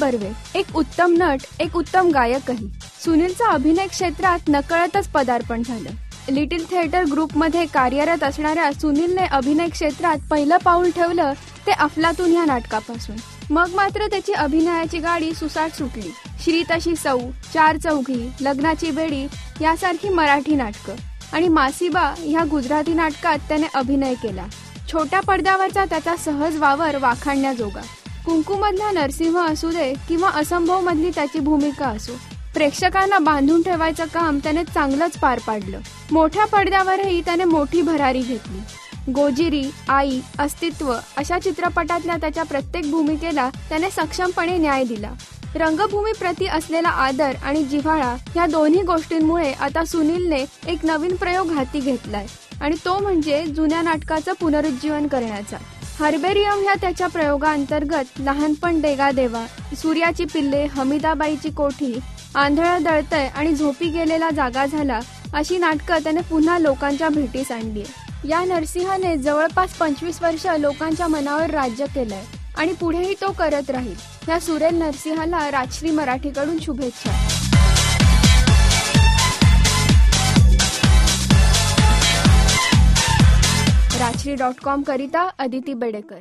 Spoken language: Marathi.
कर्वे एक उत्तम नट, एक उत्तम गायकही. सुनीलचं अभिनय क्षेत्रात नकळतच पदार्पण झालं. लिटिल थिएटर ग्रुपमध्ये कार्यरत असणाऱ्या सुनीलने अभिनय क्षेत्रात पहिलं पाऊल ठेवलं ते अफलातून या नाटकापासून. मग मात्र त्याची अभिनयाची गाडी सुसाट सुटली. श्री तशी सौ, चार चौघी, लग्नाची बेडी यासारखी मराठी नाटकं आणि मासिबा ह्या गुजराती नाटकात त्याने अभिनय केला. छोट्या पडद्यावरचा त्याचा सहज वावर वाखाणण्याजोगा. कुंकूमधला नरसिंह असू दे किंवा असंभव मधली त्याची भूमिका असो, प्रेक्षकांना बांधून ठेवायचं काम त्याने चांगलंच पार पाडलं. मोठ्या पडद्यावरही त्याने मोठी भरारी घेतली. गोजिरी, आई, अस्तित्व अशा चित्रपटातल्या त्याच्या प्रत्येक भूमिकेला त्याने सक्षमपणे न्याय दिला. रंगभूमीप्रती असलेला आदर आणि जिव्हाळा या दोन्ही गोष्टींमुळे आता सुनीलने एक नवीन प्रयोग हाती घेतलाय आणि तो म्हणजे जुन्या नाटकाचं पुनरुज्जीवन करण्याचा. हर्बेरियम ह्या त्याच्या प्रयोगाअंतर्गत लहानपण डेगा देवा, सूर्याची पिल्ले, हमीदाबाईची कोठी, आंधळं दळतय आणि झोपी गेलेला जागा झाला अशी नाटकं त्याने पुन्हा लोकांच्या भेटीस आणली. या नरसिंहाने जवळपास 25 वर्ष लोकांच्या मनावर राज्य केलंय आणि पुढेही तो करत राहील. या सुरेल नरसिंहाला राजश्री मराठीकडून शुभेच्छा. राजश्री.com करिता अदिती बेडेकर.